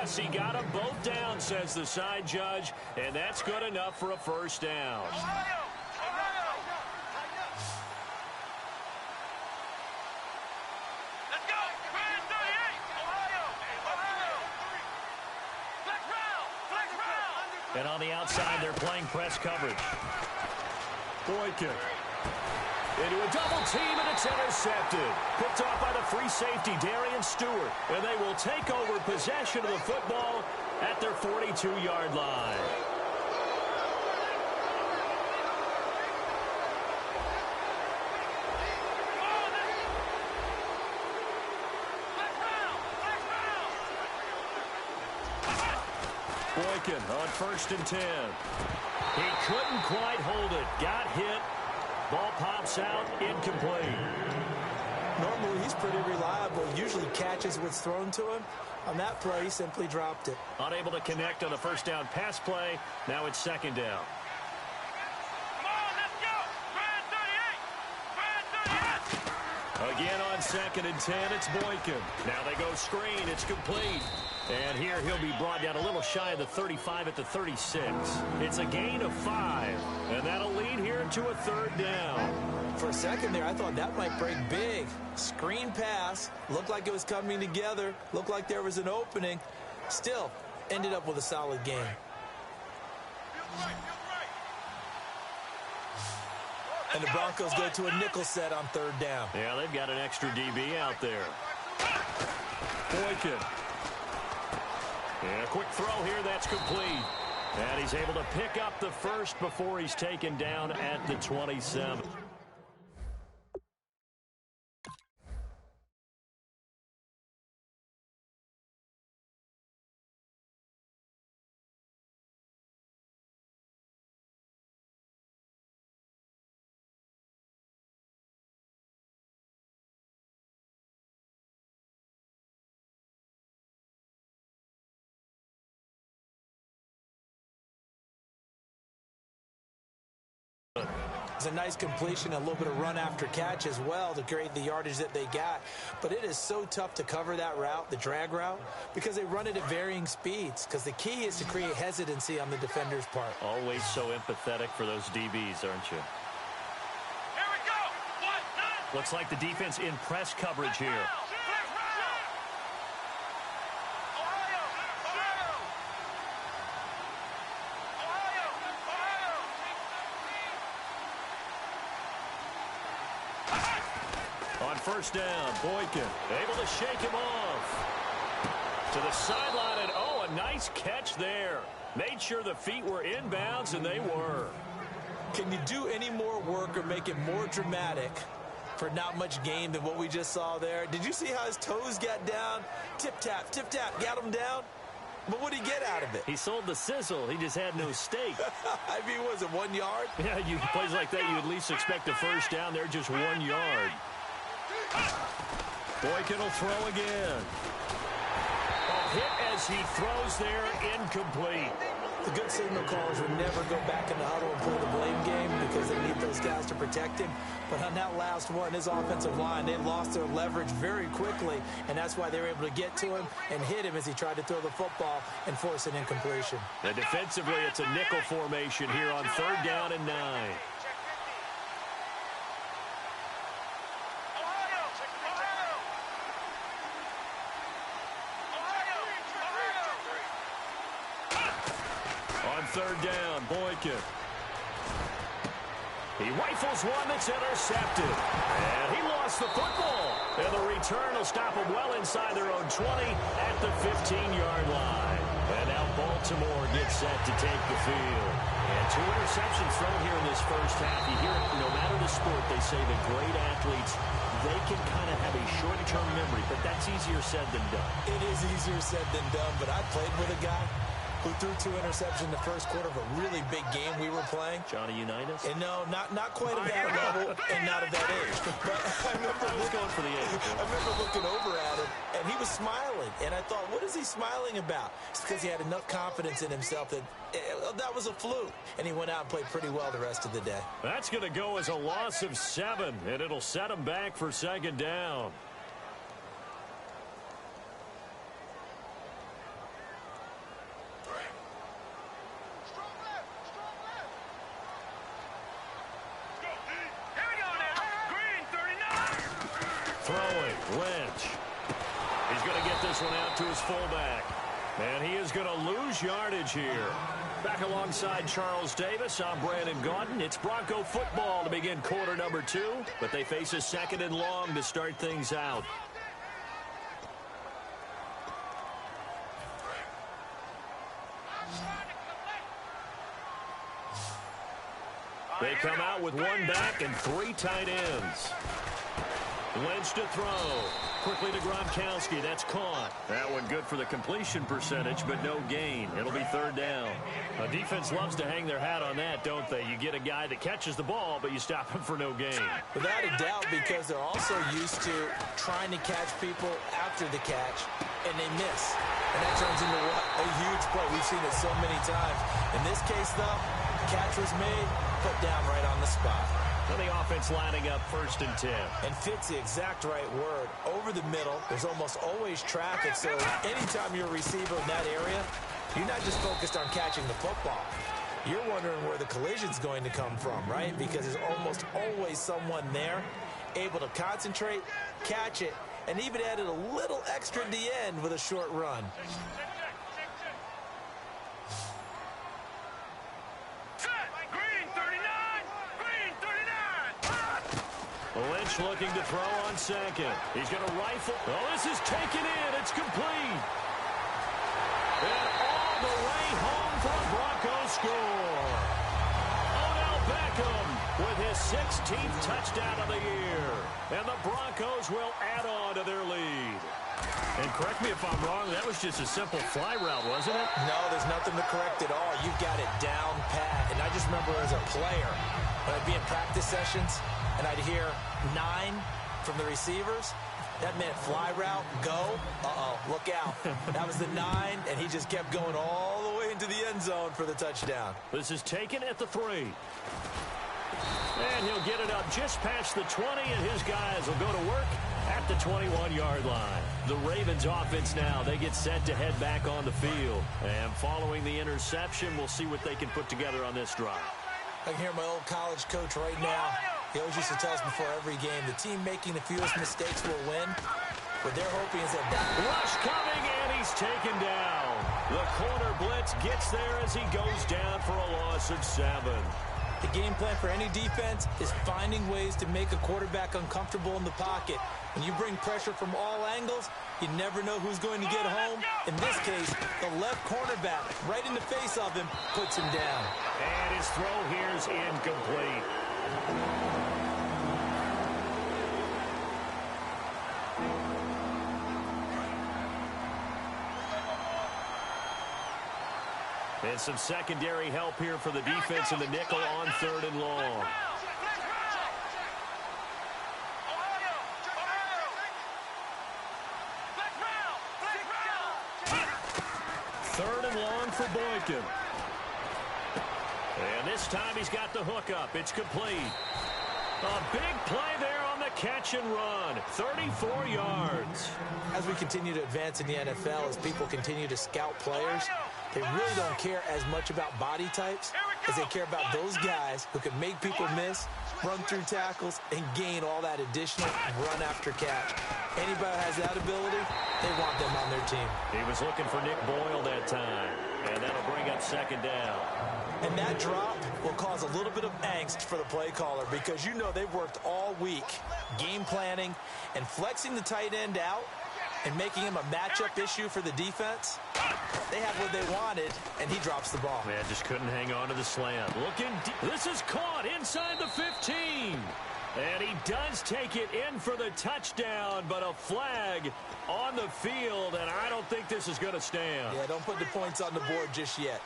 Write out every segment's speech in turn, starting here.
Yes, he got them both down, says the side judge, and that's good enough for a first down. And on the outside, they're playing press coverage. Boykin. Into a double team, and it's intercepted. Picked off by the free safety, Darian Stewart. And they will take over possession of the football at their 42-yard line. Boykin on 1st and 10. He couldn't quite hold it. Got hit. Ball pops out, incomplete. Normally, he's pretty reliable. Usually catches what's thrown to him. On that play, he simply dropped it. Unable to connect on the first down pass play. Now it's 2nd down. Again on 2nd and 10, it's Boykin. Now they go screen. It's complete. And here he'll be brought down a little shy of the 35 at the 36. It's a gain of 5. And that'll lead here to a 3rd down. For a second there, I thought that might break big. Screen pass. Looked like it was coming together. Looked like there was an opening. Still, ended up with a solid game. And the Broncos go to a nickel set on 3rd down. Yeah, they've got an extra DB out there. Boykin. And a quick throw here, that's complete. And he's able to pick up the first before he's taken down at the 27. It's a nice completion, a little bit of run after catch as well to create the yardage that they got. But it is so tough to cover that route, the drag route, because they run it at varying speeds. Because the key is to create hesitancy on the defender's part. Always so empathetic for those DBs, aren't you? Here we go. Looks like the defense in press coverage here. On 1st down, Boykin able to shake him off. To the sideline, and oh, a nice catch there. Made sure the feet were inbounds, and they were. Can you do any more work or make it more dramatic for not much gain than what we just saw there? Did you see how his toes got down? Tip-tap, got him down. But what did he get out of it? He sold the sizzle. He just had no steak. I mean, was it 1 yard? Yeah, you plays like that, you at least expect a first down. They're just 1 yard. Boykin will throw again. A hit as he throws there, incomplete. The good signal callers would never go back in the huddle and play the blame game because they need those guys to protect him. But on that last one, his offensive line, they lost their leverage very quickly, and that's why they were able to get to him and hit him as he tried to throw the football and force an incompletion. And defensively, it's a nickel formation here on 3rd down and 9. On 3rd down, Boykin. He rifles one that's intercepted. And he lost the football. And the return will stop him well inside their own 20 at the 15-yard line. And now Baltimore gets set to take the field. And 2 interceptions thrown here in this first half. You hear it, no matter the sport, they say the great athletes, they can kind of have a short-term memory, but that's easier said than done. It is easier said than done, but I played with a guy who threw 2 interceptions in the first quarter of a really big game we were playing. Johnny Unitas? And no, not quite of that level and not of that age. But I was going for the age. I remember looking over at him, and he was smiling. And I thought, what is he smiling about? It's because he had enough confidence in himself that that was a fluke. And he went out and played pretty well the rest of the day. That's going to go as a loss of 7, and it'll set him back for 2nd down. Lynch. He's going to get this one out to his fullback. And he is going to lose yardage here. Back alongside Charles Davis, I'm Brandon Gaudin. It's Bronco football to begin quarter number 2, but they face a 2nd and long to start things out. They come out with 1 back and 3 tight ends. Lynch to throw. Quickly to Gronkowski. That's caught. That one good for the completion percentage, but no gain. It'll be 3rd down. A defense loves to hang their hat on that, don't they? You get a guy that catches the ball, but you stop him for no gain. Without a doubt, because they're also used to trying to catch people after the catch, and they miss. And that turns into what? A huge play. We've seen it so many times. In this case, though, catch was made, put down right on the spot. And the offense lining up 1st and 10. And fit's the exact right word. Over the middle, there's almost always traffic, so anytime you're a receiver in that area, you're not just focused on catching the football. You're wondering where the collision's going to come from, right? Because there's almost always someone there able to concentrate, catch it, and even added a little extra at the end with a short run. Lynch looking to throw on 2nd. He's going to rifle. Oh, this is taken in. It's complete. And all the way home for a Broncos score. Odell Beckham with his 16th touchdown of the year. And the Broncos will add on to their lead. And correct me if I'm wrong, that was just a simple fly route, wasn't it? No, there's nothing to correct at all. You've got it down pat. And I just remember as a player, when I'd be in practice sessions, and I'd hear 9 from the receivers, that meant fly route, go, look out. That was the 9, and he just kept going all the way into the end zone for the touchdown. This is taken at the 3. And he'll get it up just past the 20, and his guys will go to work at the 21-yard line. The Ravens offense now, they get set to head back on the field. And following the interception, we'll see what they can put together on this drive. I can hear my old college coach right now. He always used to tell us before every game, the team making the fewest mistakes will win. What they're hoping is that rush coming, and he's taken down. The corner blitz gets there as he goes down for a loss of 7. The game plan for any defense is finding ways to make a quarterback uncomfortable in the pocket. When you bring pressure from all angles, you never know who's going to get home. In this case, the left cornerback, right in the face of him, puts him down. And his throw here is incomplete. And some secondary help here for the defense in the nickel on 3rd and long. Third and long for Boykin. And this time he's got the hook up. It's complete. A big play there on the catch and run. 34 yards. As we continue to advance in the NFL, as people continue to scout players, they really don't care as much about body types as they care about those guys who can make people miss, run through tackles, and gain all that additional run after catch. Anybody who has that ability, they want them on their team. He was looking for Nick Boyle that time, and that'll bring up 2nd down. And that drop will cause a little bit of angst for the play caller because you know they've worked all week game planning and flexing the tight end out and making him a matchup issue for the defense. They have what they wanted, and he drops the ball. Man, just couldn't hang on to the slant. Looking deep. This is caught inside the 15. And he does take it in for the touchdown, but a flag on the field, and I don't think this is going to stand. Yeah, don't put the points on the board just yet.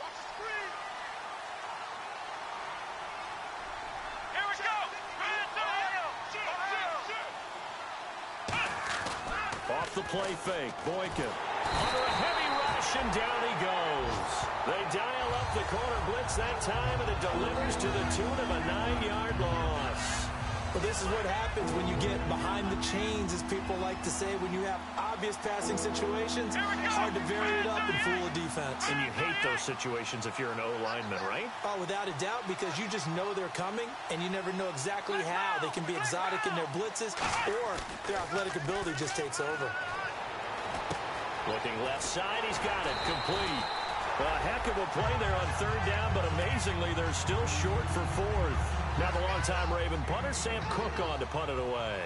Off the play fake, Boykin. Under a heavy rush, and down he goes. They dial up the corner blitz that time, and it delivers to the tune of a 9-yard loss. Well, this is what happens when you get behind the chains, as people like to say, when you have obvious passing situations. Hard to vary it up and fool a defense. And you hate those situations if you're an O-lineman, right? Oh, without a doubt, because you just know they're coming, and you never know exactly how. They can be exotic in their blitzes, or their athletic ability just takes over. Looking left side, he's got it, complete. A heck of a play there on third down, but amazingly, they're still short for fourth. Now the longtime Raven punter, Sam Cook, on to punt it away.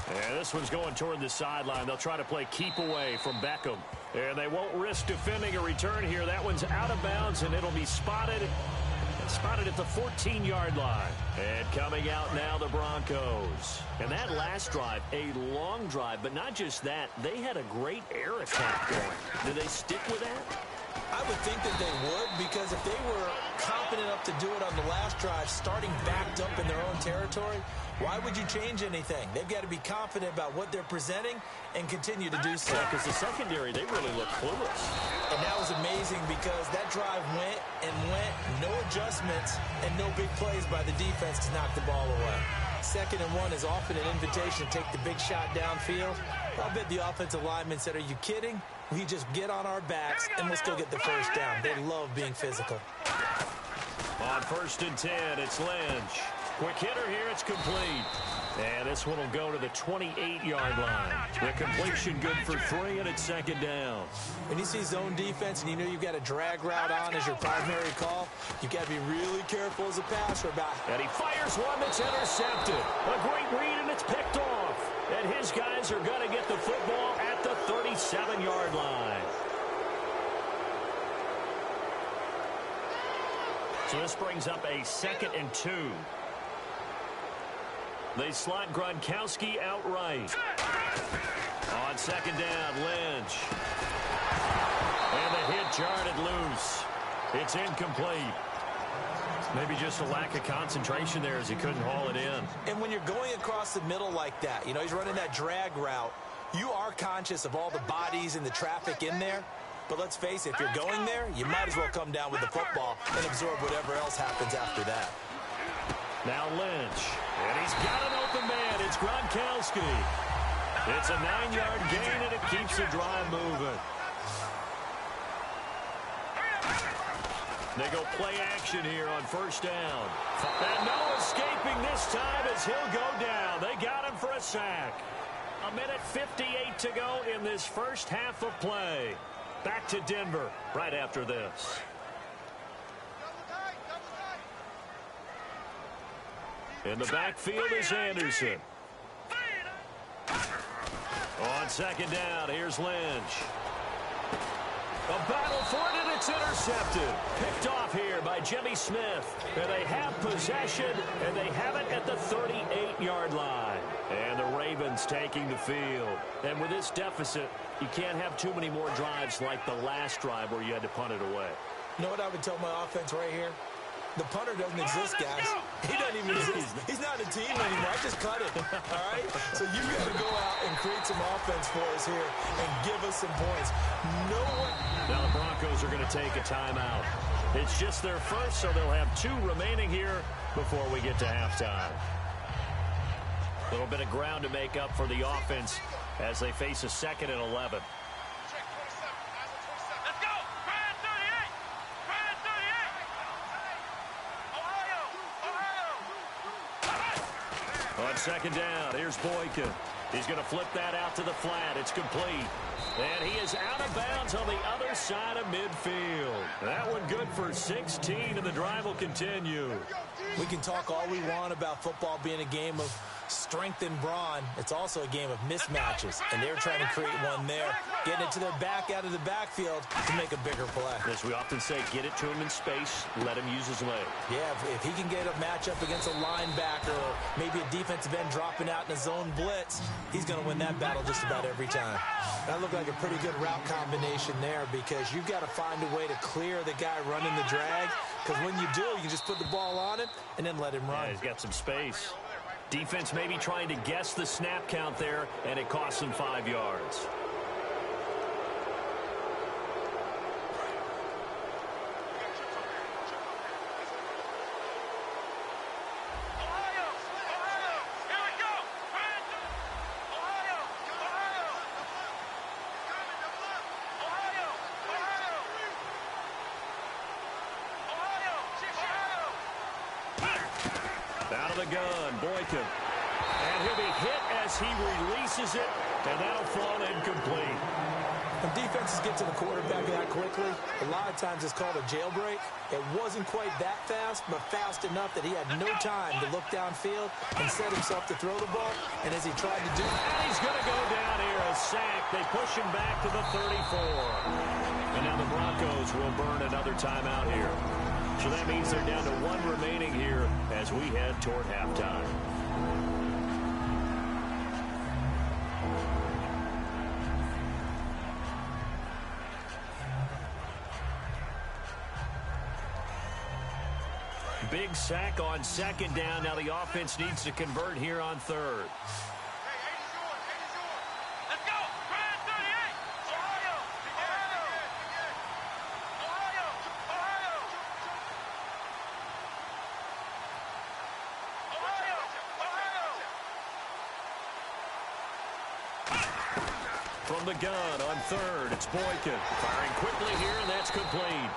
And this one's going toward the sideline. They'll try to play keep away from Beckham. And they won't risk defending a return here. That one's out of bounds, and it'll be spotted at the 14-yard line. And coming out now, the Broncos. And that last drive, a long drive, but not just that. They had a great air attack going. Do they stick with that? I would think that they would, because if they were confident enough to do it on the last drive, starting backed up in their own territory, why would you change anything? They've got to be confident about what they're presenting and continue to do so. Because the secondary, they really look clueless. And that was amazing because that drive went and went, no adjustments, and no big plays by the defense to knock the ball away. 2nd and 1 is often an invitation to take the big shot downfield. I'll bet the offensive lineman said, are you kidding? We just get on our backs and we'll still get the first down. They love being physical. On 1st and 10, it's Lynch. Quick hitter here, it's complete. And this one will go to the 28-yard line. The completion good for 3, and it's 2nd down. When you see zone defense and you know you've got a drag route on as your primary call, you've got to be really careful as a passer about it. And he fires one that's intercepted. A great read, and it's picked off. And his guys are going to get the football at the 37-yard line. So this brings up a 2nd and 2. They slot Gronkowski outright. On 2nd down, Lynch. And the hit jarred it loose. It's incomplete. Maybe just a lack of concentration there as he couldn't haul it in. And when you're going across the middle like that, you know, he's running that drag route, you are conscious of all the bodies and the traffic in there. But let's face it, if you're going there, you might as well come down with the football and absorb whatever else happens after that. Now Lynch. And he's got an open man. It's Gronkowski. It's a 9-yard gain, and it keeps the drive moving. They go play action here on 1st down. And no escaping this time as he'll go down. They got him for a sack. 1:58 to go in this first half of play. Back to Denver right after this. In the backfield is Anderson. On 2nd down, here's Lynch. A battle for it, and it's intercepted. Picked off here by Jimmy Smith. And they have possession, and they have it at the 38-yard line. And the Ravens taking the field. And with this deficit, you can't have too many more drives like the last drive where you had to punt it away. You know what I would tell my offense right here? The punter doesn't exist, guys. He doesn't even exist. He's not a team anymore. I just cut it, all right? So you've got to go out and create some offense for us here and give us some points. No one. Now the Broncos are going to take a timeout. It's just their first, so they'll have 2 remaining here before we get to halftime. A little bit of ground to make up for the offense as they face a 2nd and 11. Let's go! Brian 38! Brian 38! Ohio! On 2nd down, here's Boykin. He's going to flip that out to the flat. It's complete. And he is out of bounds on the other side of midfield. That one good for 16, and the drive will continue. We can talk all we want about football being a game of strength and brawn. It's also a game of mismatches, and they're trying to create one there, getting it to their back out of the backfield to make a bigger play. As we often say, get it to him in space, let him use his leg. Yeah, if he can get a matchup against a linebacker or maybe a defensive end dropping out in a zone blitz, he's going to win that battle just about every time. That looked like a pretty good route combination there because you've got to find a way to clear the guy running the drag, because when you do, you can just put the ball on him and then let him run. Yeah, he's got some space. Defense maybe trying to guess the snap count there, and it costs them 5 yards. Ohio! Ohio! Here we go! of the gun, Boykin. And he'll be hit as he releases it, and that'll fall incomplete. When defenses get to the quarterback that quickly, a lot of times it's called a jailbreak. It wasn't quite that fast, but fast enough that he had no time to look downfield and set himself to throw the ball. And as he tried to do, and he's going to go down here, a sack. They push him back to the 34. And now the Broncos will burn another timeout here. So that means they're down to one remaining here as we head toward halftime. Big sack on second down. Now the offense needs to convert here on third. Let's go! Brand 38! Ohio! From the gun on third, it's Boykin. Firing quickly here, and that's complete.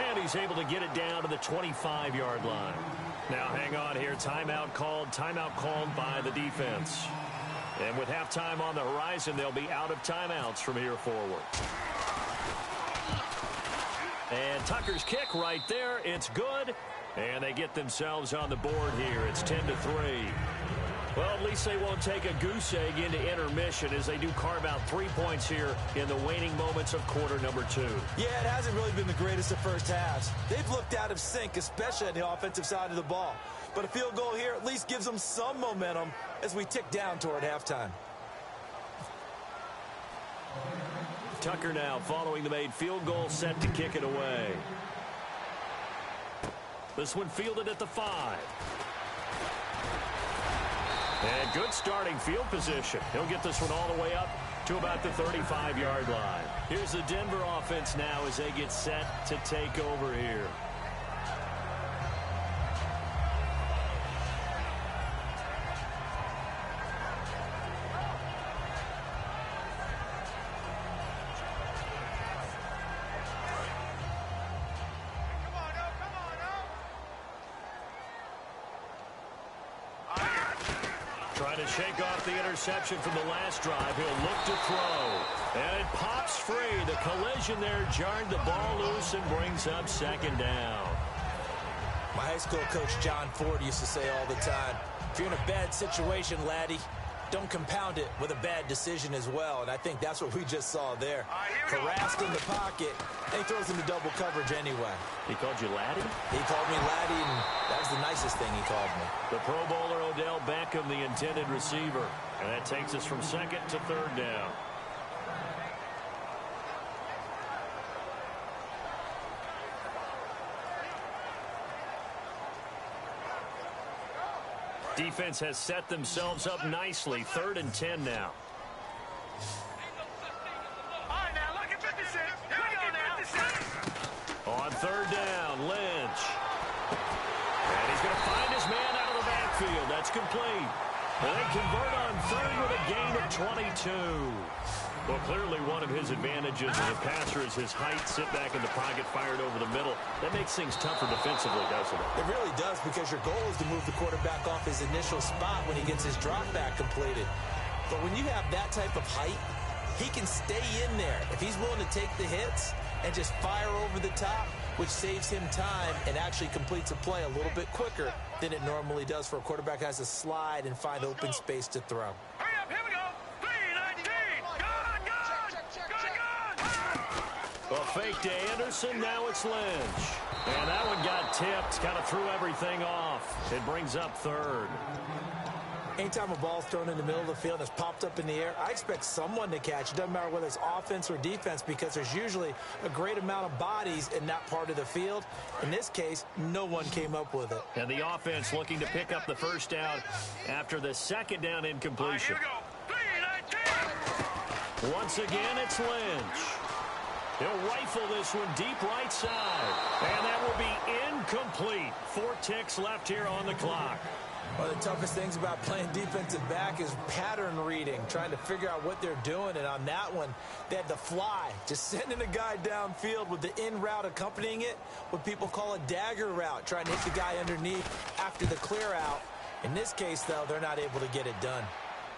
And he's able to get it down to the 25-yard line. Now hang on here. Timeout called by the defense. And with halftime on the horizon, they'll be out of timeouts from here forward. And Tucker's kick right there. It's good. And they get themselves on the board here. It's 10-3. Well, at least they won't take a goose egg into intermission as they do carve out 3 points here in the waning moments of quarter number 2. Yeah, it hasn't really been the greatest of first halves. They've looked out of sync, especially on the offensive side of the ball. But a field goal here at least gives them some momentum as we tick down toward halftime. Tucker now following the made field goal, set to kick it away. This one fielded at the 5. And good starting field position. He'll get this one all the way up to about the 35-yard line. Here's the Denver offense now as they get set to take over here. Trying to shake off the interception from the last drive. He'll look to throw. And it pops free. The collision there jarred the ball loose and brings up second down. My high school coach, John Ford, used to say all the time, if you're in a bad situation, laddie, don't compound it with a bad decision as well. And I think that's what we just saw there. Harassed in the pocket, and he throws into double coverage anyway. He called you laddie? He called me laddie, and that was the nicest thing he called me. The Pro Bowler Odell Beckham, the intended receiver. And that takes us from second to third down. Defense has set themselves up nicely. 3rd and 10 now. All right, now, look at 56. Here we go now. On 3rd down, Lynch. And he's going to find his man out of the backfield. That's complete. And they convert on 3rd with a gain of 22. Well, clearly one of his advantages as a passer is his height. Sit back in the pocket, fired over the middle. That makes things tougher defensively, doesn't it? It really does, because your goal is to move the quarterback off his initial spot when he gets his drop back completed. But when you have that type of height, he can stay in there. If he's willing to take the hits and just fire over the top, which saves him time and actually completes a play a little bit quicker than it normally does for a quarterback who has to slide and find open space to throw. Hurry up, here we go. 3-19. Well, fake to Anderson. Now it's Lynch. And that one got tipped. Kind of threw everything off. It brings up 3rd. Anytime a ball's thrown in the middle of the field and it's popped up in the air, I expect someone to catch. It doesn't matter whether it's offense or defense, because there's usually a great amount of bodies in that part of the field. In this case, no one came up with it. And the offense looking to pick up the first down after the 2nd down incompletion. Here we go. 3-19. Once again, it's Lynch. He'll rifle this one deep right side. And that will be incomplete. 4 ticks left here on the clock. One of the toughest things about playing defensive back is pattern reading, trying to figure out what they're doing. And on that one, they had the fly, just sending a guy downfield with the in route accompanying it, what people call a dagger route, trying to hit the guy underneath after the clear out. In this case, though, they're not able to get it done.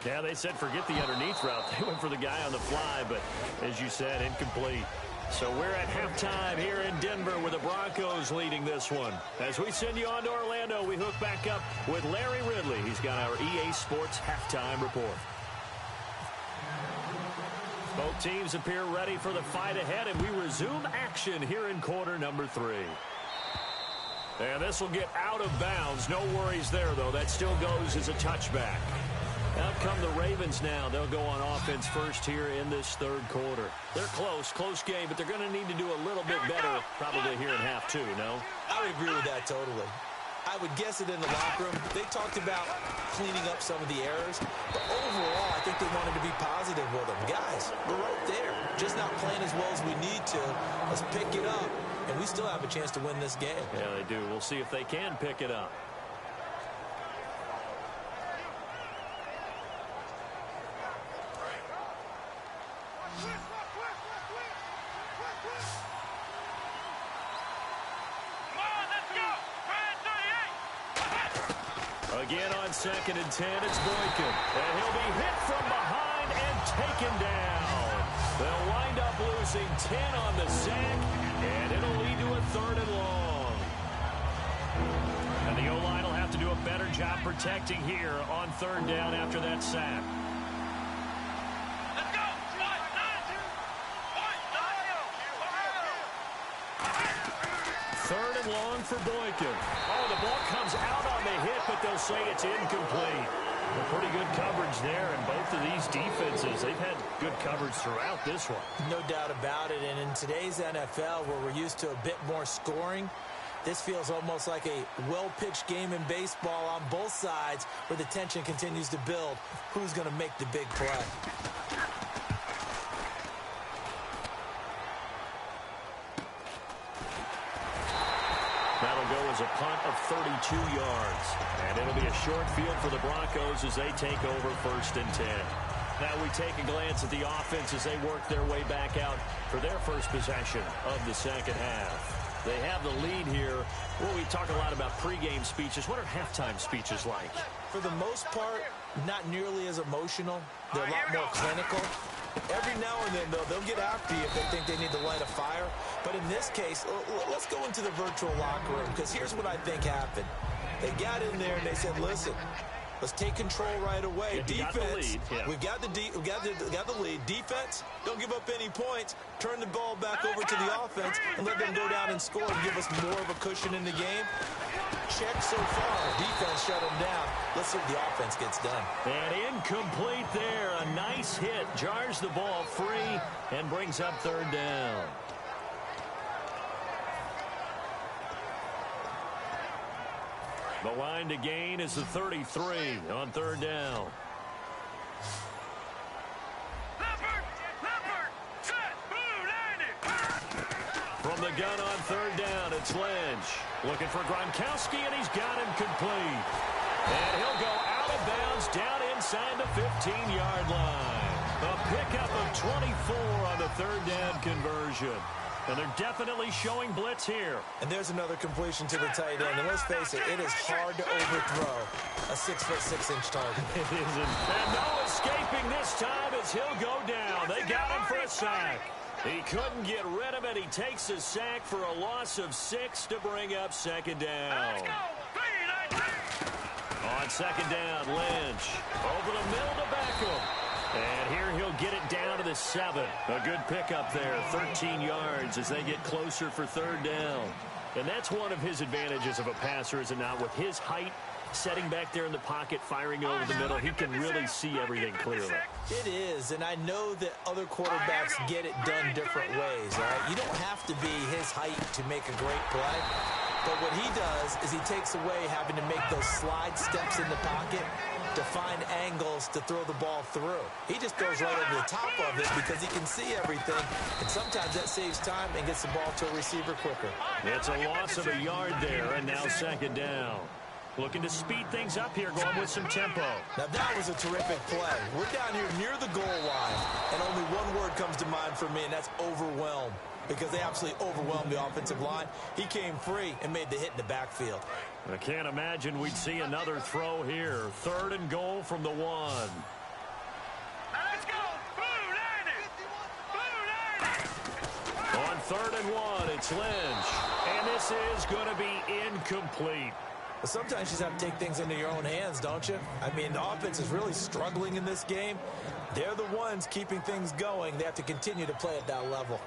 Yeah, they said forget the underneath route. They went for the guy on the fly, but as you said, incomplete. So we're at halftime here in Denver with the Broncos leading this one. As we send you on to Orlando, we hook back up with Larry Ridley. He's got our EA Sports halftime report. Both teams appear ready for the fight ahead, and we resume action here in quarter number 3. And this will get out of bounds. No worries there, though. That still goes as a touchback. Out come the Ravens now. They'll go on offense first here in this third quarter. They're close game, but they're going to need to do a little bit better probably here in half 2, no? I would agree with that totally. I would guess it in the locker room. They talked about cleaning up some of the errors, but overall, I think they wanted to be positive with them. Guys, we're right there. Just not playing as well as we need to. Let's pick it up, and we still have a chance to win this game. Yeah, they do. We'll see if they can pick it up. Again on 2nd and 10, it's Boykin. And he'll be hit from behind and taken down. They'll wind up losing 10 on the sack, and it'll lead to a 3rd and long. And the O-line will have to do a better job protecting here on 3rd down after that sack. Let's go. 3rd and long for Boykin. Oh, the ball comes out on the hit, but they'll say it's incomplete. Well, pretty good coverage there, and both of these defenses, they've had good coverage throughout this one. No doubt about it, and in today's NFL, where we're used to a bit more scoring, this feels almost like a well-pitched game in baseball on both sides, where the tension continues to build. Who's going to make the big play? That'll go as a punt of 32 yards. And it'll be a short field for the Broncos as they take over 1st and 10. Now we take a glance at the offense as they work their way back out for their first possession of the second half. They have the lead here. Well, we talk a lot about pregame speeches. What are halftime speeches like? For the most part, not nearly as emotional. They're a lot more clinical. Every now and then, though, they'll get after you if they think they need to light a fire. But in this case, let's go into the virtual locker room, because here's what I think happened. They got in there and they said, listen, let's take control right away. Defense, we've got the lead. Defense, don't give up any points. Turn the ball back over to the offense and let them go down and score and give us more of a cushion in the game. Check so far. Defense shut them down. Let's see if the offense gets done. And incomplete there. A nice hit. Jars the ball free and brings up 3rd down. The line to gain is the 33 on 3rd down. From the gun on 3rd down, it's Lynch. Looking for Gronkowski, and he's got him complete. And he'll go out of bounds down inside the 15-yard line. A pickup of 24 on the 3rd down conversion. And they're definitely showing blitz here. And there's another completion to the tight end. And let's face it, it is hard to overthrow a 6'6" target. It isn't. And no escaping this time as he'll go down. They got him for a sack. He couldn't get rid of it. He takes a sack for a loss of 6 to bring up 2nd down. On 2nd down, Lynch. Over the middle to Beckham. And here he'll get it down to the 7. A good pickup there, 13 yards as they get closer for 3rd down. And that's one of his advantages of a passer, is it not? With his height, setting back there in the pocket, firing over the middle, he can really see everything clearly. It is, and I know that other quarterbacks get it done different ways, all right? You don't have to be his height to make a great play. But what he does is he takes away having to make those slide steps in the pocket to find angles to throw the ball through. He just goes right over the top of it because he can see everything, and sometimes that saves time and gets the ball to a receiver quicker. It's a loss of a yard there, and now second down. Looking to speed things up here, going with some tempo. Now that was a terrific play. We're down here near the goal line, and only one word comes to mind for me, and that's overwhelmed, because they absolutely overwhelmed the offensive line. He came free and made the hit in the backfield. I can't imagine we'd see another throw here. 3rd and goal from the 1. Let's go. Blue Niners. Blue Niners. On 3rd and 1, it's Lynch. And this is going to be incomplete. But sometimes you just have to take things into your own hands, don't you? I mean, the offense is really struggling in this game. They're the ones keeping things going. They have to continue to play at that level.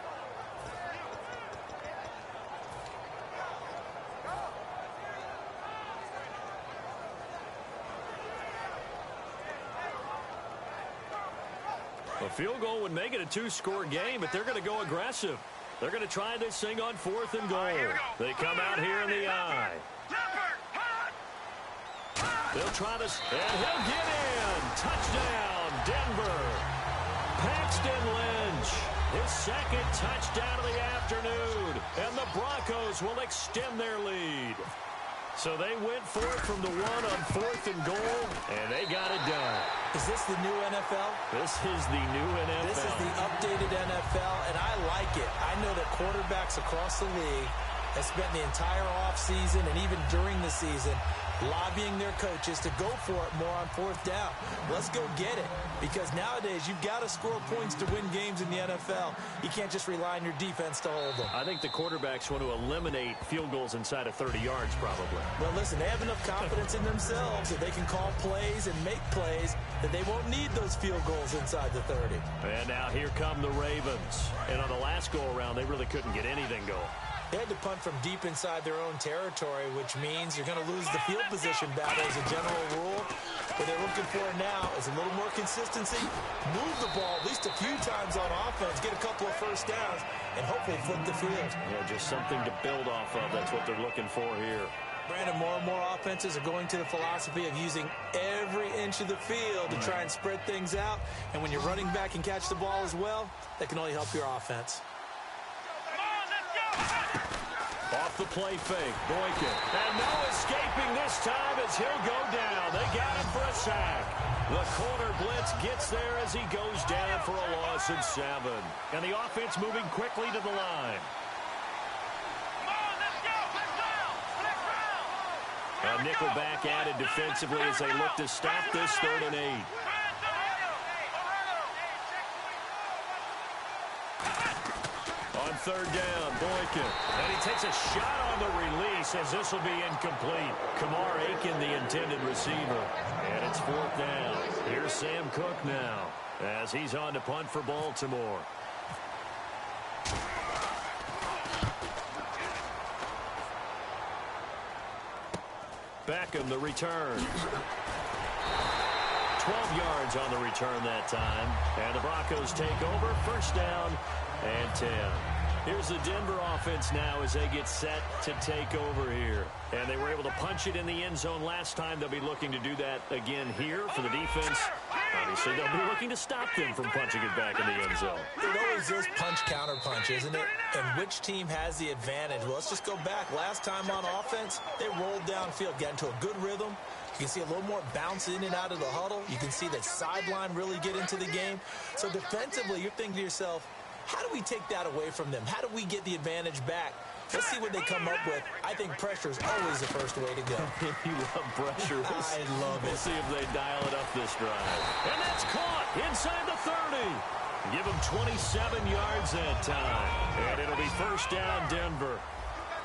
A field goal would make it a 2-score game, but they're going to go aggressive. They're going to try this thing on 4th and goal. They come out here in the eye. They'll try this, and he'll get in. Touchdown, Denver. Paxton Lynch, his 2nd touchdown of the afternoon, and the Broncos will extend their lead. So they went for it from the 1 on 4th and goal, and they got it done. Is this the new NFL? This is the new NFL. This is the updated NFL, and I like it. I know that quarterbacks across the league have spent the entire offseason and even during the season lobbying their coaches to go for it more on 4th down. Let's go get it, because nowadays you've got to score points to win games in the NFL. You can't just rely on your defense to hold them. I think the quarterbacks want to eliminate field goals inside of 30 yards probably. Well, listen, they have enough confidence in themselves that they can call plays and make plays that they won't need those field goals inside the 30. And now here come the Ravens. And on the last go-around, they really couldn't get anything going. They had to punt from deep inside their own territory, which means you're going to lose the field position battle as a general rule. What they're looking for now is a little more consistency, move the ball at least a few times on offense, get a couple of first downs, and hopefully flip the field. Yeah, just something to build off of. That's what they're looking for here. Brandon, more and more offenses are going to the philosophy of using every inch of the field to try and spread things out. And when your running back can catch the ball as well, that can only help your offense. Off the play fake, Boykin. And no escaping this time as he'll go down. They got him for a sack. The corner blitz gets there as he goes down for a loss of 7. And the offense moving quickly to the line. A nickelback added defensively as they look to stop this 3rd and 8. On 3rd down, Boykin. And he takes a shot on the release as this will be incomplete. Kamar Aiken, the intended receiver. And it's 4th down. Here's Sam Cook now as he's on to punt for Baltimore. Beckham, the return. 12 yards on the return that time. And the Broncos take over. 1st down and 10. Here's the Denver offense now as they get set to take over here. And they were able to punch it in the end zone last time. They'll be looking to do that again here for the defense. Obviously, they'll be looking to stop them from punching it back in the end zone. It always is punch-counter-punch, isn't it? And which team has the advantage? Well, let's just go back. Last time on offense, they rolled downfield, got into a good rhythm. You can see a little more bounce in and out of the huddle. You can see the sideline really get into the game. So defensively, you're thinking to yourself, how do we take that away from them? How do we get the advantage back? Let's see what they come up with. I think pressure is always the first way to go. You love pressure. I love it. We'll see if they dial it up this drive. And that's caught inside the 30. Give them 27 yards that time. And it'll be 1st down, Denver.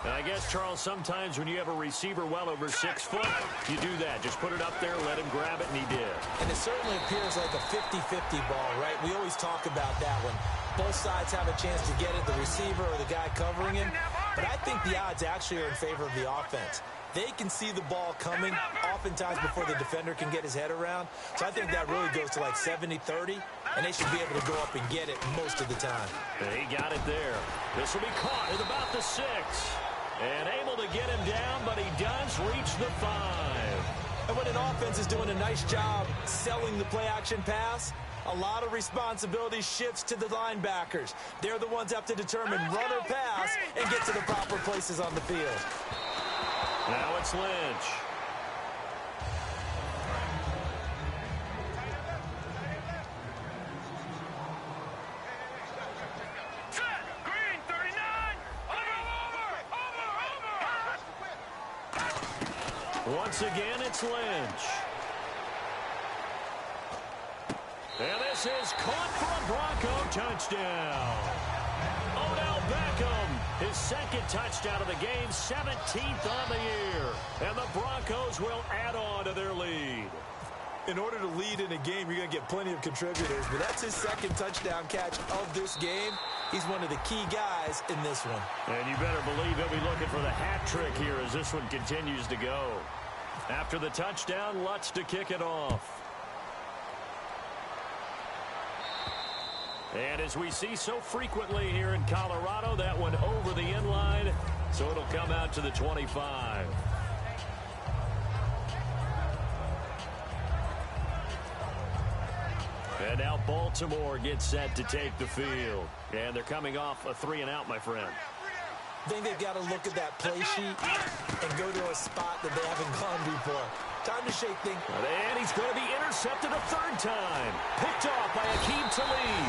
And I guess, Charles, sometimes when you have a receiver well over 6 foot, you do that. Just put it up there, let him grab it, and he did. And it certainly appears like a 50-50 ball, right? We always talk about that one. Both sides have a chance to get it, the receiver or the guy covering him. But I think the odds actually are in favor of the offense. They can see the ball coming oftentimes before the defender can get his head around. So I think that really goes to like 70-30, and they should be able to go up and get it most of the time. And he got it there. This will be caught at about the 6. And able to get him down, but he does reach the 5. And when an offense is doing a nice job selling the play-action pass, a lot of responsibility shifts to the linebackers. They're the ones that have to determine run or pass and get to the proper places on the field. Now it's Lynch. Green, 39. Over. Once again, it's Lynch. And this is caught for a Bronco touchdown. Odell Beckham, his second touchdown of the game, 17th on the year. And the Broncos will add on to their lead. In order to lead in a game, you're going to get plenty of contributors, but that's his second touchdown catch of this game. He's one of the key guys in this one. And you better believe he'll be looking for the hat trick here as this one continues to go. After the touchdown, Lutz to kick it off. And as we see so frequently here in Colorado, that one over the end line, so it'll come out to the 25. And now Baltimore gets set to take the field. And they're coming off a 3-and-out, my friend. I think they've got to look at that play sheet and go to a spot that they haven't gone before. Time to shake things. And he's going to be intercepted a third time. Picked off by Akeem Talib.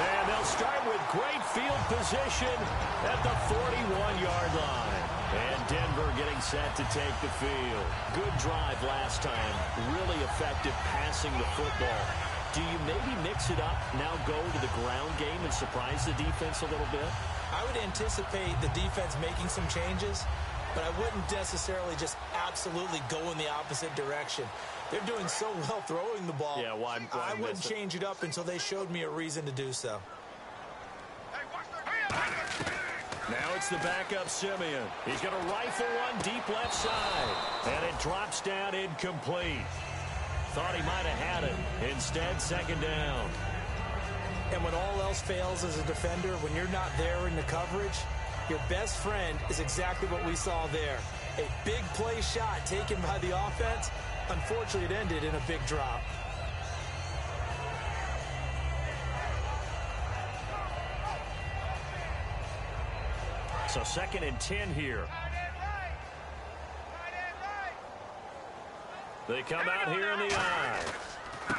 And they'll start with great field position at the 41-yard line. And Denver getting set to take the field. Good drive last time. Really effective passing the football. Do you maybe mix it up, now go to the ground game and surprise the defense a little bit? I would anticipate the defense making some changes, but I wouldn't necessarily just absolutely go in the opposite direction. They're doing so well throwing the ball. Yeah, why I wouldn't change it up until they showed me a reason to do so. Now it's the backup Simeon. He's going to rifle one deep left side. And it drops down incomplete. Thought he might have had it. Instead, second down. And when all else fails as a defender, when you're not there in the coverage, your best friend is exactly what we saw there. A big play shot taken by the offense. Unfortunately, it ended in a big drop. So 2nd and 10 here. They come out here in the eye.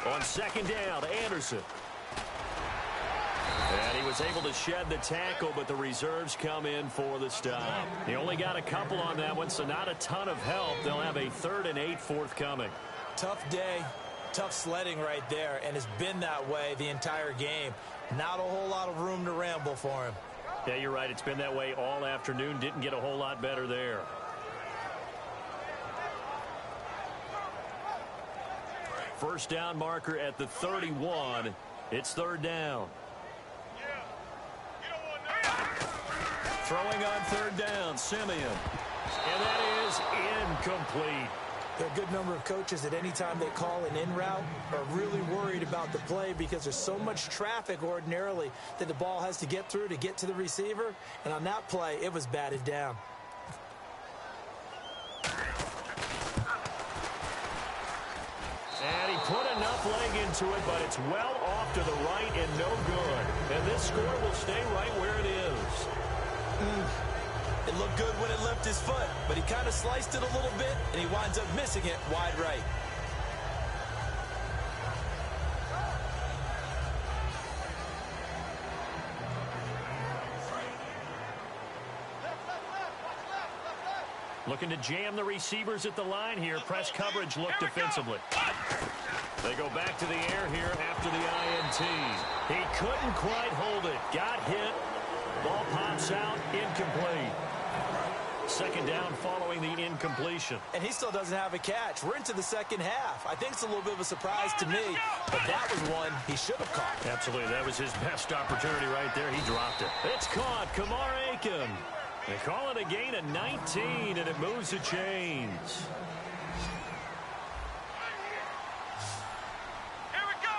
On 2nd down, Anderson. And he was able to shed the tackle, but the reserves come in for the stop. He only got a couple on that one, so not a ton of help. They'll have a 3rd and 8 forthcoming. Tough day, tough sledding right there, and it's been that way the entire game. Not a whole lot of room to ramble for him. Yeah, you're right. It's been that way all afternoon. Didn't get a whole lot better there. First down marker at the 31. It's 3rd down. Throwing on 3rd down, Simeon. And that is incomplete. There are a good number of coaches at any time they call an in route are really worried about the play because there's so much traffic ordinarily that the ball has to get through to get to the receiver. And on that play, it was batted down. And he put enough leg into it, but it's well off to the right and no good. And this score will stay right where it is. It looked good when it left his foot, but he kind of sliced it a little bit, and he winds up missing it wide right. Looking to jam the receivers at the line here. Press coverage look defensively. They go back to the air here after the INT. He couldn't quite hold it. Got hit. Ball pops out. Incomplete. 2nd down following the incompletion. And he still doesn't have a catch. We're into the second half. I think it's a little bit of a surprise to me, but that was one he should have caught. Absolutely. That was his best opportunity right there. He dropped it. It's caught. Kamar Aiken. They call it a gain of 19, and it moves the chains. Here we go.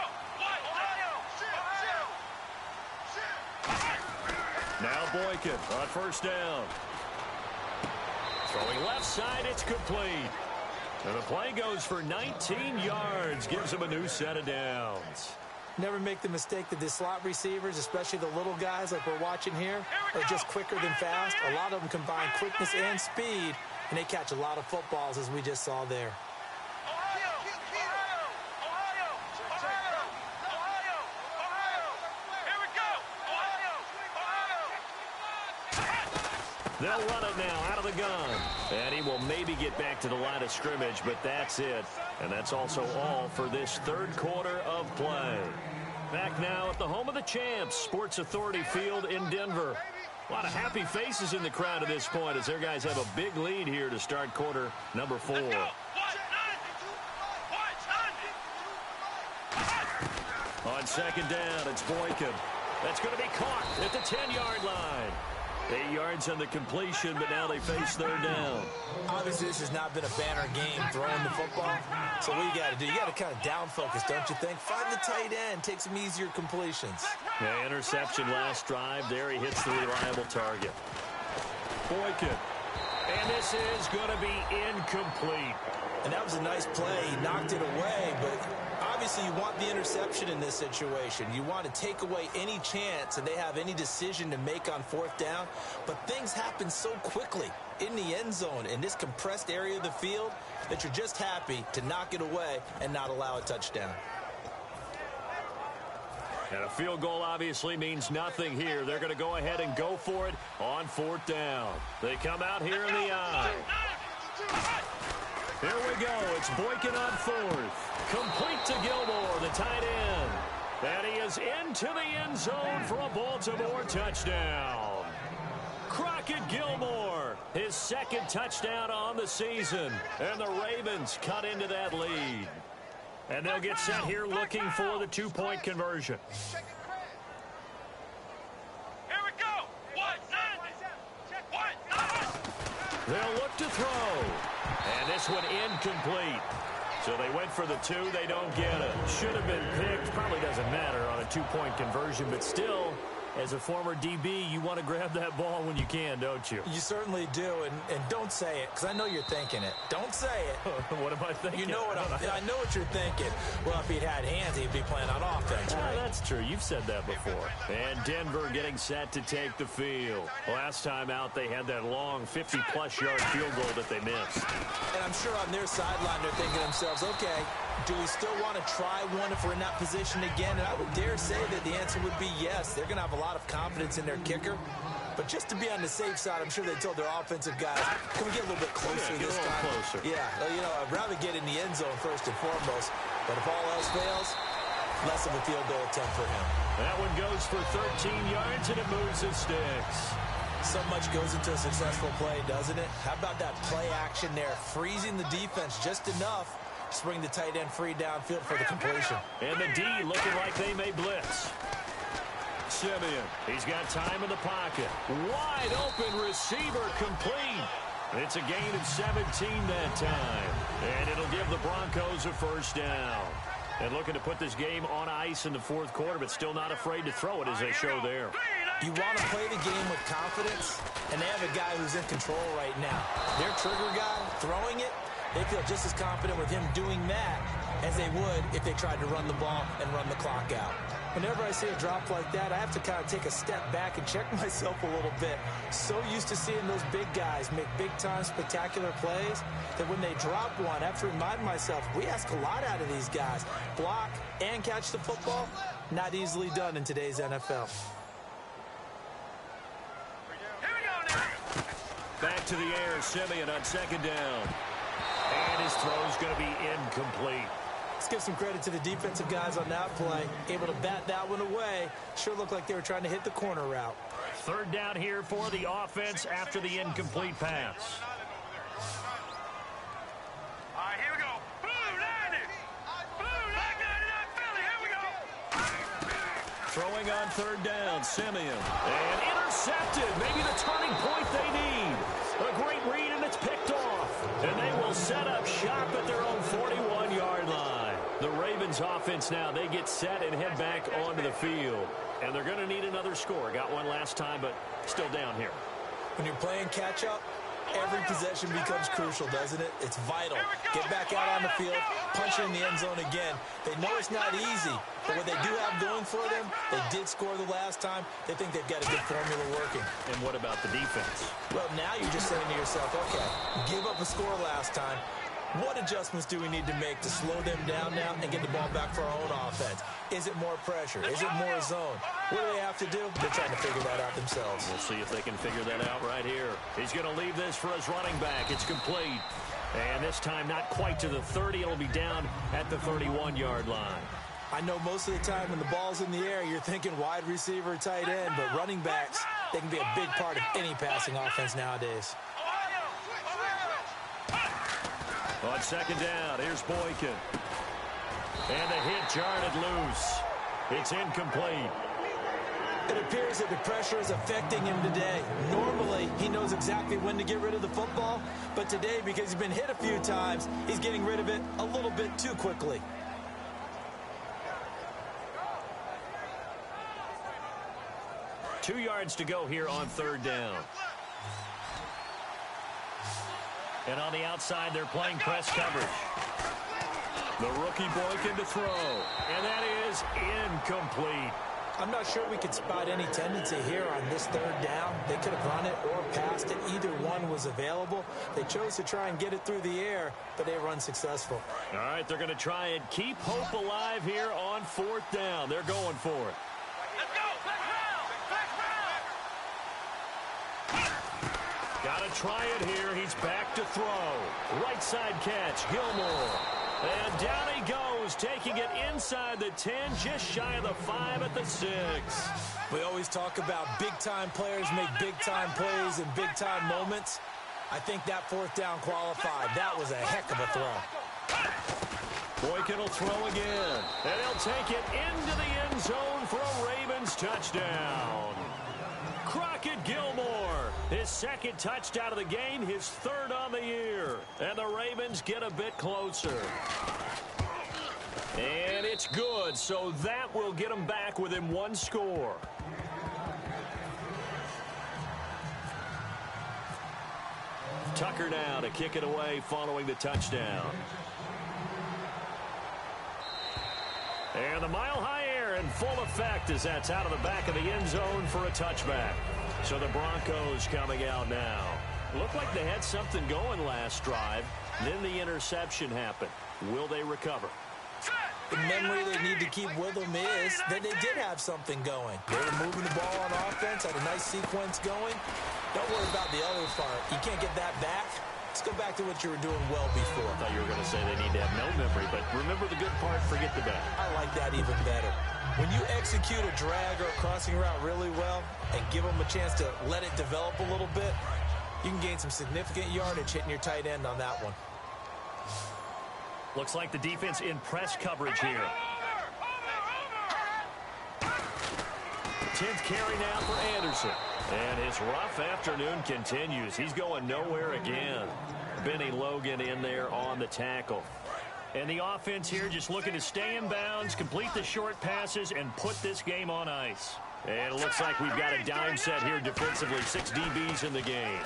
Now Boykin on 1st down. Throwing left side, it's complete. And the play goes for 19 yards, gives him a new set of downs. Never make the mistake that the slot receivers, especially the little guys like we're watching here, are just quicker than fast. A lot of them combine quickness and speed, and they catch a lot of footballs, as we just saw there. They'll run it now out of the gun. And he will maybe get back to the line of scrimmage, but that's it. And that's also all for this third quarter of play. Back now at the home of the champs, Sports Authority Field in Denver. A lot of happy faces in the crowd at this point as their guys have a big lead here to start quarter number 4. On second down, it's Boykin. That's going to be caught at the 10-yard line. 8 yards on the completion, but now they face third down. Obviously, this has not been a banner game throwing the football. So what you got to do, you got to kind of down focus, don't you think? Find the tight end, take some easier completions. Yeah, interception last drive. There he hits the reliable target. Boykin. And this is going to be incomplete. And that was a nice play. He knocked it away, but obviously you want the interception in this situation. You want to take away any chance and they have any decision to make on fourth down. But things happen so quickly in the end zone in this compressed area of the field that you're just happy to knock it away and not allow a touchdown. And a field goal obviously means nothing here. They're going to go ahead and go for it on fourth down. They come out here in the eye. Here we go. It's Boykin on fourth. Complete to Gilmore, the tight end. And he is into the end zone for a Baltimore touchdown. Crockett Gilmore, his second touchdown on the season. And the Ravens cut into that lead. And they'll get set here looking for the two-point conversion. Here we go. They'll look to throw. And this one incomplete. So they went for the 2. They don't get it. Should have been picked. Probably doesn't matter on a two-point conversion. But still, as a former DB, you want to grab that ball when you can, don't you? You certainly do. And don't say it, because I know you're thinking it. Don't say it. What am I thinking? You know what I know what you're thinking. Well, if he'd had hands, he'd be playing on offense, right? That's true. You've said that before. And Denver getting set to take the field. Last time out, they had that long 50-plus yard field goal that they missed. And I'm sure on their sideline, they're thinking to themselves, okay, do we still want to try one if we're in that position again? And I would dare say that the answer would be yes. They're going to have a lot of confidence in their kicker. But just to be on the safe side, I'm sure they told their offensive guys, can we get a little bit closer this time? Closer. Yeah, you know, I'd rather get in the end zone first and foremost. But if all else fails, less of a field goal attempt for him. That one goes for 13 yards, and it moves the sticks. So much goes into a successful play, doesn't it? How about that play action there, freezing the defense just enough to bring the tight end free downfield for the completion. And the D looking like they may blitz. Simeon, he's got time in the pocket. Wide open receiver complete. It's a gain of 17 that time. And it'll give the Broncos a first down. And looking to put this game on ice in the fourth quarter, but still not afraid to throw it as they show there. You want to play the game with confidence, and they have a guy who's in control right now. Their trigger guy throwing it, they feel just as confident with him doing that as they would if they tried to run the ball and run the clock out. Whenever I see a drop like that, I have to kind of take a step back and check myself a little bit. So used to seeing those big guys make big-time spectacular plays that when they drop one, I have to remind myself, we ask a lot out of these guys. Block and catch the football, not easily done in today's NFL. Back to the air, Simeon on second down. And his throw's going to be incomplete. Let's give some credit to the defensive guys on that play. Able to bat that one away. Sure looked like they were trying to hit the corner route. Third down here for the offense after the incomplete pass. All right, here we go. Blue line it. Blue line it. Philly, here we go. Throwing on third down, Simeon. And intercepted. Maybe the turning point they need. A great read, and it's picked off. And they will set up shop at their own 41-yard line. The Ravens offense now, they get set and head back onto the field. And they're going to need another score. Got one last time, but still down here. When you're playing catch-up, Every possession becomes crucial, doesn't it? It's vital. Get back out on the field, punch it in the end zone again. They know it's not easy, but what they do have going for them, they did score the last time. They think they've got a good formula working. And what about the defense? Well, now you're just saying to yourself, okay, give up a score last time. What adjustments do we need to make to slow them down now and get the ball back for our own offense? Is it more pressure? Is it more zone? What do they have to do? They're trying to figure that out themselves. We'll see if they can figure that out right here. He's going to leave this for his running back. It's complete. And this time not quite to the 30. It'll be down at the 31-yard line. I know most of the time when the ball's in the air, you're thinking wide receiver, tight end, but running backs, they can be a big part of any passing offense nowadays. On second down, here's Boykin. And the hit jarred it loose. It's incomplete. It appears that the pressure is affecting him today. Normally, he knows exactly when to get rid of the football, but today, because he's been hit a few times, he's getting rid of it a little bit too quickly. Two yards to go here on third down. And on the outside, they're playing press coverage. The rookie Boykin to throw. And that is incomplete. I'm not sure we could spot any tendency here on this third down. They could have run it or passed it. Either one was available. They chose to try and get it through the air, but they were unsuccessful. All right, they're going to try and keep hope alive here on fourth down. They're going for it. Let's go! Got to try it here. He's back to throw. Right side catch, Gilmore. And down he goes, taking it inside the 10, just shy of the 5 at the 6. We always talk about big-time players make big-time plays in big-time moments. I think that fourth down qualified. That was a heck of a throw. Boykin will throw again. And he'll take it into the end zone for a Ravens touchdown. Crockett Gilmore, his second touchdown of the game, his third on the year. And the Ravens get a bit closer. And it's good, so that will get them back within one score. Tucker now to kick it away following the touchdown. And the mile-high air in full effect as that's out of the back of the end zone for a touchback. So the Broncos coming out now. Looked like they had something going last drive. Then the interception happened. Will they recover? The memory they need to keep with them is that they did have something going. They were moving the ball on offense, had a nice sequence going. Don't worry about the other part. You can't get that back. Let's go back to what you were doing well before. I thought you were going to say they need to have no memory, but remember the good part, forget the bad. I like that even better. When you execute a drag or a crossing route really well and give them a chance to let it develop a little bit, you can gain some significant yardage hitting your tight end on that one. Looks like the defense in press coverage here. 10th carry now for Anderson. And his rough afternoon continues. He's going nowhere again. Benny Logan in there on the tackle. And the offense here just looking to stay in bounds, complete the short passes, and put this game on ice. And it looks like we've got a dime set here defensively. 6 DBs in the game.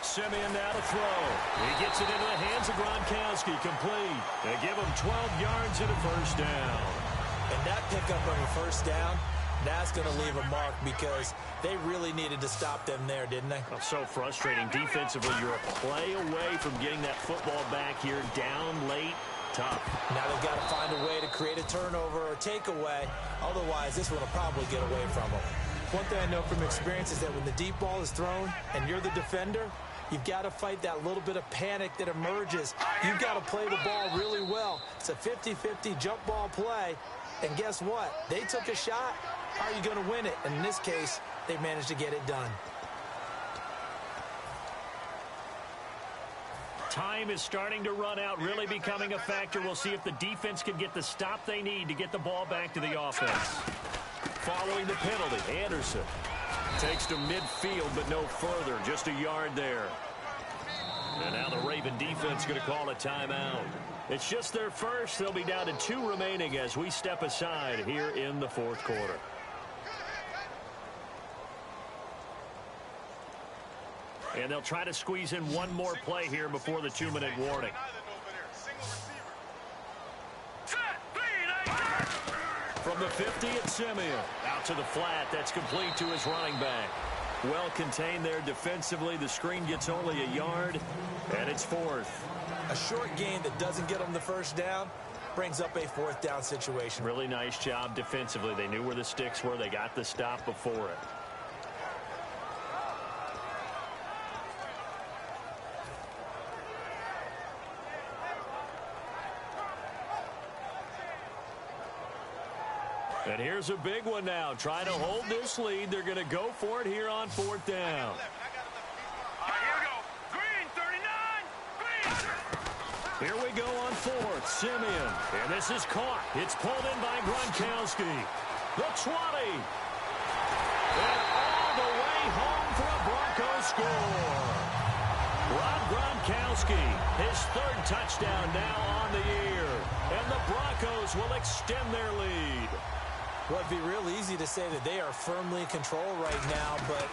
Simeon now to throw. He gets it into the hands of Gronkowski. Complete. They give him 12 yards and a first down. And that pickup on a first down, that's going to leave a mark because they really needed to stop them there, didn't they? Oh, so frustrating. Defensively, you're a play away from getting that football back here. Down late. Tough. Now they've got to find a way to create a turnover or takeaway. Otherwise, this one will probably get away from them. One thing I know from experience is that when the deep ball is thrown and you're the defender, you've got to fight that little bit of panic that emerges. You've got to play the ball really well. It's a 50-50 jump ball play. And guess what? They took a shot. How are you going to win it? And in this case, they managed to get it done. Time is starting to run out, really becoming a factor. We'll see if the defense can get the stop they need to get the ball back to the offense. Following the penalty, Anderson takes to midfield, but no further. Just a yard there. And now the Raven defense going to call a timeout. It's just their first. They'll be down to 2 remaining as we step aside here in the fourth quarter. And they'll try to squeeze in one more play here before the 2-minute warning. From the 50, it's Simeon. Out to the flat. That's complete to his running back. Well contained there defensively. The screen gets only a yard, and it's 4th. A short gain that doesn't get them the first down brings up a 4th down situation. Really nice job defensively. They knew where the sticks were. They got the stop before it. And here's a big one now. Trying to hold this lead. They're going to go for it here on 4th down. Here we go. Green, 39. Green. Here we go on 4th. Simeon. And this is caught. It's pulled in by Gronkowski. The 20. And all the way home for a Broncos score. Rob Gronkowski, his 3rd touchdown now on the year. And the Broncos will extend their lead. Well, it'd be real easy to say that they are firmly in control right now, but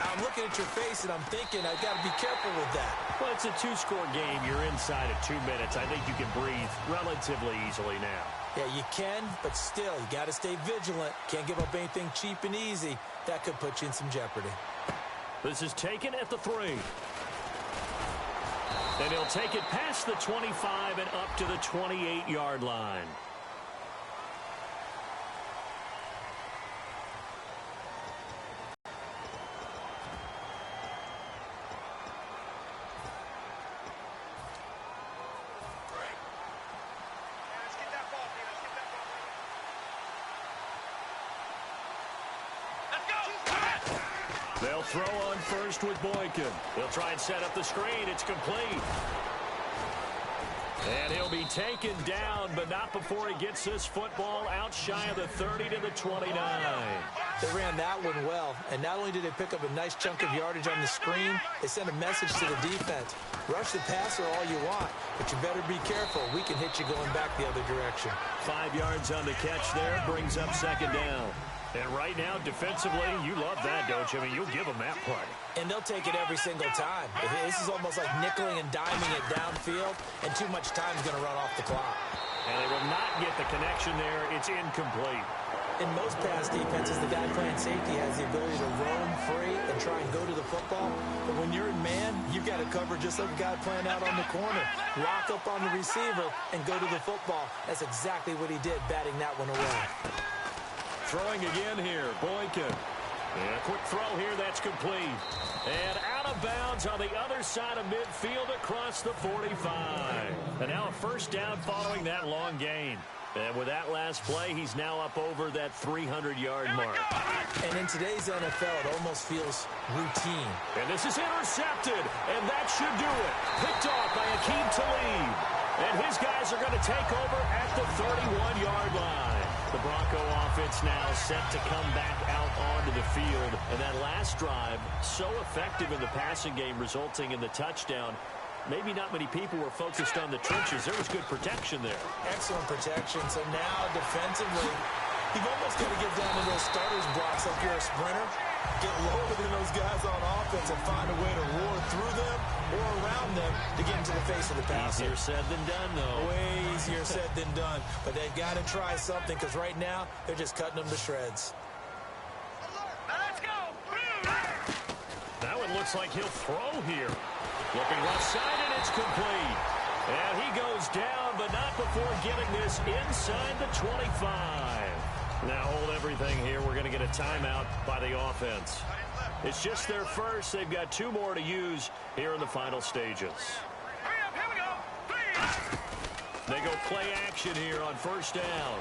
I'm looking at your face and I'm thinking I've got to be careful with that. Well, it's a 2-score game. You're inside of 2 minutes. I think you can breathe relatively easily now. Yeah, you can, but still, you got to stay vigilant. Can't give up anything cheap and easy. That could put you in some jeopardy. This is taken at the 3. And he'll take it past the 25 and up to the 28-yard line. They'll throw on first with Boykin. He'll try and set up the screen. It's complete. And he'll be taken down, but not before he gets this football out shy of the 30 to the 29. They ran that one well, and not only did they pick up a nice chunk of yardage on the screen, they sent a message to the defense. Rush the passer all you want, but you better be careful. We can hit you going back the other direction. 5 yards on the catch there, brings up 2nd down. And right now, defensively, you love that, don't you? I mean, you'll give them that play. And they'll take it every single time. This is almost like nickeling and diming it downfield, and too much time is going to run off the clock. And they will not get the connection there. It's incomplete. In most pass defenses, the guy playing safety has the ability to roam free and try and go to the football. But when you're in man, you've got to cover just like a guy playing out on the corner. Lock up on the receiver and go to the football. That's exactly what he did, batting that one away. Throwing again here, Boykin. And a quick throw here, that's complete. And out of bounds on the other side of midfield across the 45. And now a 1st down following that long gain. And with that last play, he's now up over that 300-yard mark. And in today's NFL, it almost feels routine. And this is intercepted, and that should do it. Picked off by Akeem Talib. And his guys are going to take over at the 31-yard line. The Bronco offense now set to come back out onto the field. And that last drive, so effective in the passing game, resulting in the touchdown. Maybe not many people were focused on the trenches. There was good protection there. Excellent protection. So now defensively, you've almost got to get down to those starters blocks like you're a sprinter. Get lower than those guys on offense and find a way to roar through them or around them to get into the face of the passer. Easier said than done, though. Way easier said than done. But they've got to try something because right now they're just cutting them to shreds. Now let's go. That one looks like he'll throw here. Looking left side, and it's complete. And he goes down, but not before getting this inside the 25. Now hold everything here. We're going to get a timeout by the offense. It's just their first. They've got 2 more to use here in the final stages. Hurry up, here we go. They go play action here on 1st down.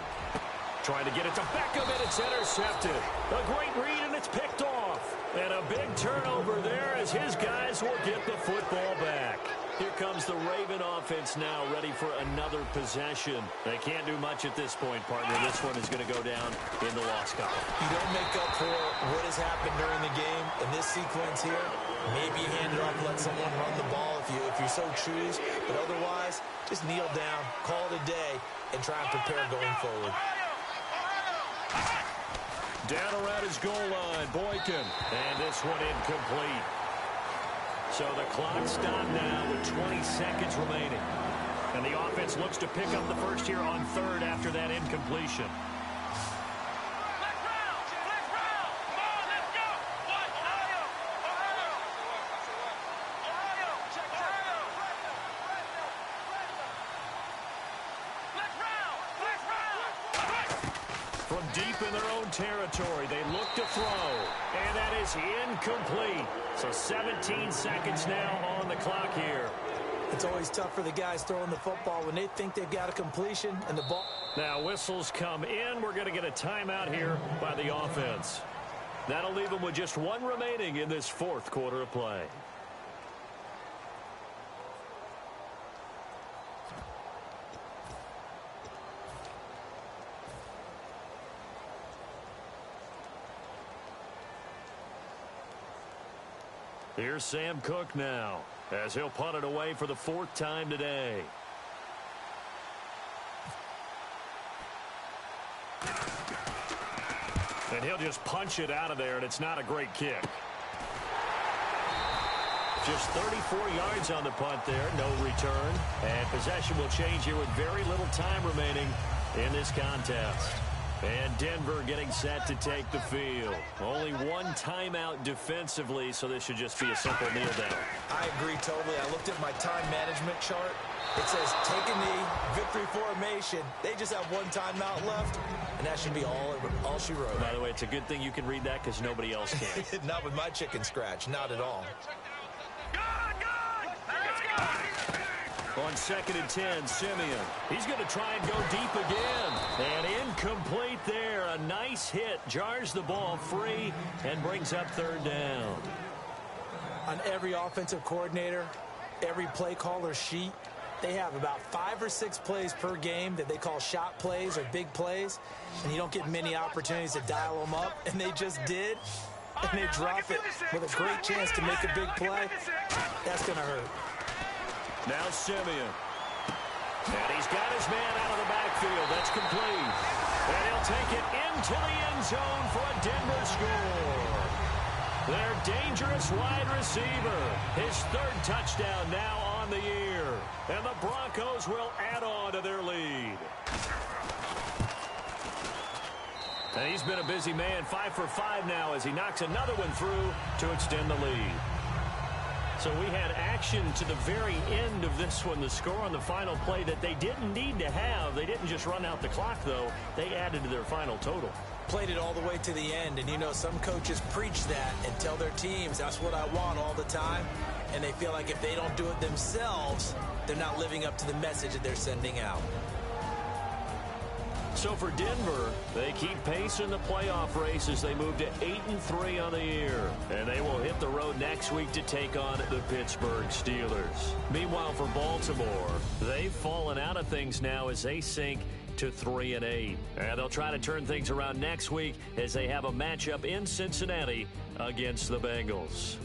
Trying to get it to Beckham, and it's intercepted. A great read, and it's picked off. And a big turnover there as his guys will get the football back. Here comes the Raven offense now, ready for another possession. They can't do much at this point, partner. This one is going to go down in the loss column. You don't make up for what has happened during the game in this sequence here. Maybe you hand it off, let someone run the ball if you so choose. But otherwise, just kneel down, call it a day, and try and prepare going forward. Down around his goal line, Boykin. And this one incomplete. So the clock stopped now with 20 seconds remaining. And the offense looks to pick up the first here on third after that incompletion. From deep in their own territory, they look to throw, and that is incomplete. So 17 seconds now on the clock here. It's always tough for the guys throwing the football when they think they've got a completion and the ball. Now whistles come in. We're going to get a timeout here by the offense. That'll leave them with just one remaining in this fourth quarter of play. Here's Sam Cook now, as he'll punt it away for the fourth time today. And he'll just punch it out of there, and it's not a great kick. Just 34 yards on the punt there, no return. And possession will change here with very little time remaining in this contest. And Denver getting set to take the field. Only one timeout defensively, so this should just be a simple kneel down. I agree totally. I looked at my time management chart. It says take a knee, victory formation. They just have one timeout left, and that should be all she wrote. By the way, it's a good thing you can read that because nobody else can. Not with my chicken scratch, not at all. On 2nd and 10, Simeon. He's going to try and go deep again. And incomplete there. A nice hit. Jars the ball free and brings up third down. On every offensive coordinator, every play caller sheet, they have about 5 or 6 plays per game that they call shot plays or big plays. And you don't get many opportunities to dial them up. And they just did. And they drop it with a great chance to make a big play. That's going to hurt. Now Simeon. And he's got his man out of the backfield. That's complete. And he'll take it into the end zone for a Denver score. Their dangerous wide receiver. His third touchdown now on the year. And the Broncos will add on to their lead. And he's been a busy man. 5 for 5 now as he knocks another one through to extend the lead. So we had action to the very end of this one. The score on the final play that they didn't need to have. They didn't just run out the clock, though. They added to their final total. Played it all the way to the end. And, you know, some coaches preach that and tell their teams, that's what I want all the time. And they feel like if they don't do it themselves, they're not living up to the message that they're sending out. So for Denver, they keep pace in the playoff race as they move to 8-3 on the year. And they will hit the road next week to take on the Pittsburgh Steelers. Meanwhile, for Baltimore, they've fallen out of things now as they sink to 3-8. And they'll try to turn things around next week as they have a matchup in Cincinnati against the Bengals.